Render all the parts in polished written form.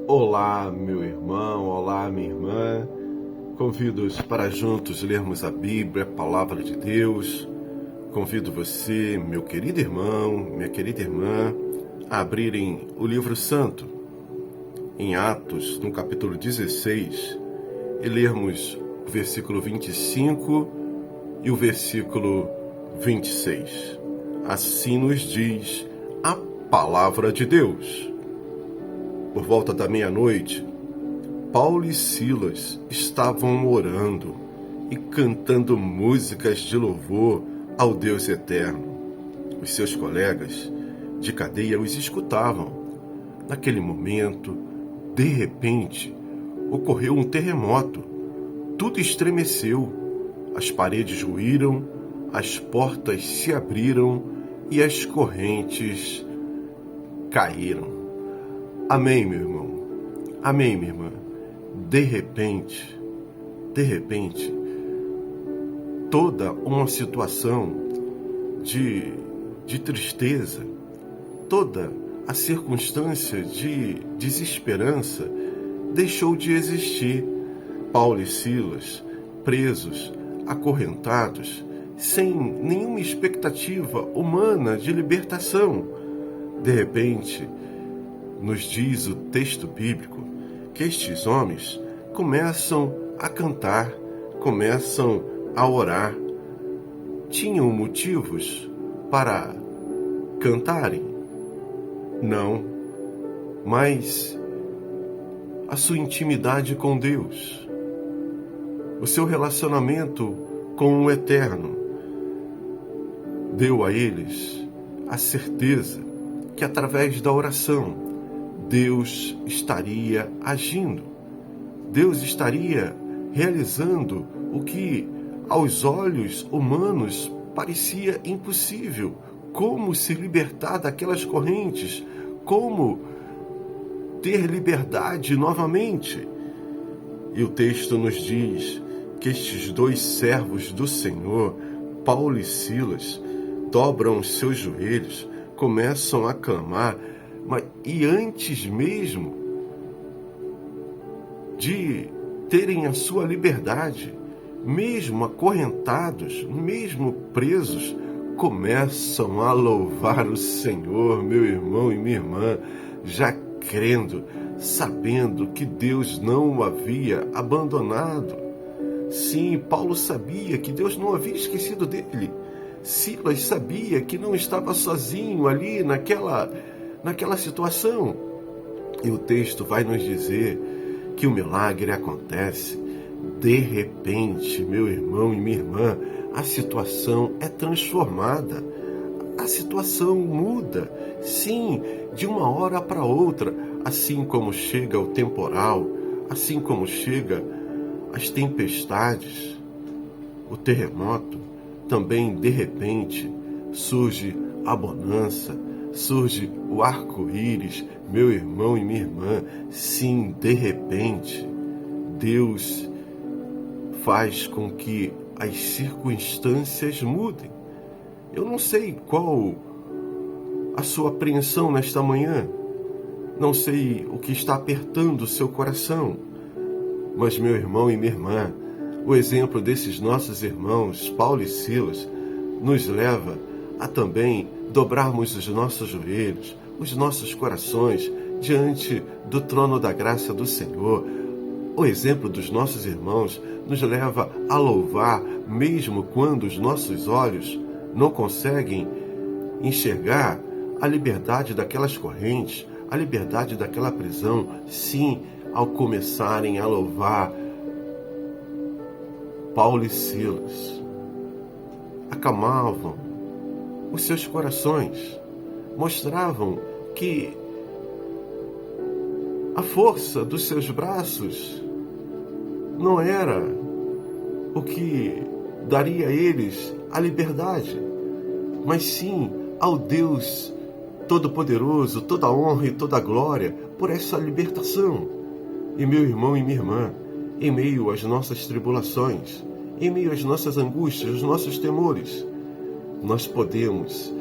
Olá, meu irmão, olá, minha irmã. Convido-os para juntos lermos a Bíblia, a Palavra de Deus. Convido você, meu querido irmão, minha querida irmã, a abrirem o livro santo, em Atos, no capítulo 16, e lermos o versículo 25 e o versículo 26. Assim nos diz a Palavra de Deus. Por volta da meia-noite, Paulo e Silas estavam orando e cantando músicas de louvor ao Deus eterno. Os seus colegas de cadeia os escutavam. Naquele momento, de repente, ocorreu um terremoto. Tudo estremeceu. As paredes ruíram, as portas se abriram e as correntes caíram. Amém, meu irmão. Amém, minha irmã. De repente, toda uma situação de tristeza, toda a circunstância de desesperança deixou de existir. Paulo e Silas, presos, acorrentados, sem nenhuma expectativa humana de libertação. De repente, nos diz o texto bíblico que estes homens começam a cantar, começam a orar. Tinham motivos para cantarem? Não, mas a sua intimidade com Deus, o seu relacionamento com o Eterno, deu a eles a certeza que através da oração, Deus estaria agindo. Deus estaria realizando o que aos olhos humanos parecia impossível. Como se libertar daquelas correntes? Como ter liberdade novamente? E o texto nos diz que estes dois servos do Senhor, Paulo e Silas, dobram os seus joelhos, começam a clamar, e antes mesmo de terem a sua liberdade, mesmo acorrentados, mesmo presos, começam a louvar o Senhor, meu irmão e minha irmã, já crendo, sabendo que Deus não o havia abandonado. Sim, Paulo sabia que Deus não havia esquecido dele. Silas sabia que não estava sozinho ali naquela situação. E o texto vai nos dizer que o milagre acontece. De repente, meu irmão e minha irmã, a situação é transformada. A situação muda. Sim, de uma hora para outra, assim como chega o temporal, assim como chega as tempestades, o terremoto, também de repente surge a bonança, surge o arco-íris, meu irmão e minha irmã. Sim, de repente, Deus faz com que as circunstâncias mudem. Eu não sei qual a sua apreensão nesta manhã, não sei o que está apertando o seu coração, mas, meu irmão e minha irmã, o exemplo desses nossos irmãos, Paulo e Silas, nos leva a também dobrarmos os nossos joelhos, os nossos corações diante do trono da graça do Senhor. O exemplo dos nossos irmãos nos leva a louvar, mesmo quando os nossos olhos não conseguem enxergar a liberdade daquelas correntes, a liberdade daquela prisão. Sim, ao começarem a louvar, Paulo e Silas acalmavam os seus corações, mostravam que a força dos seus braços não era o que daria a eles a liberdade, mas sim ao Deus Todo-Poderoso, toda a honra e toda a glória por essa libertação. E meu irmão e minha irmã, em meio às nossas tribulações, em meio às nossas angústias, aos nossos temores, nós podemos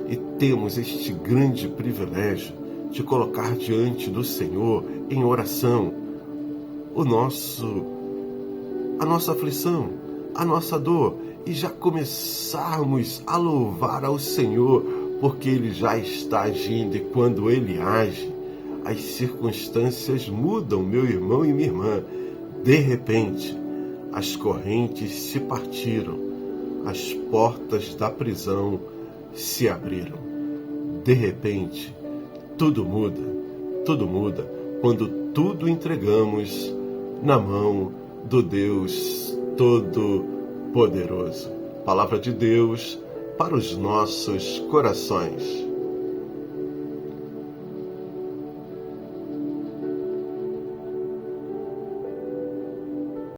e temos este grande privilégio de colocar diante do Senhor em oração a nossa aflição, a nossa dor, e já começarmos a louvar ao Senhor, porque Ele já está agindo, e quando Ele age, as circunstâncias mudam, meu irmão e minha irmã. De repente, as correntes se partiram, as portas da prisão se abriram. De repente, tudo muda, quando tudo entregamos na mão do Deus Todo-Poderoso. Palavra de Deus para os nossos corações.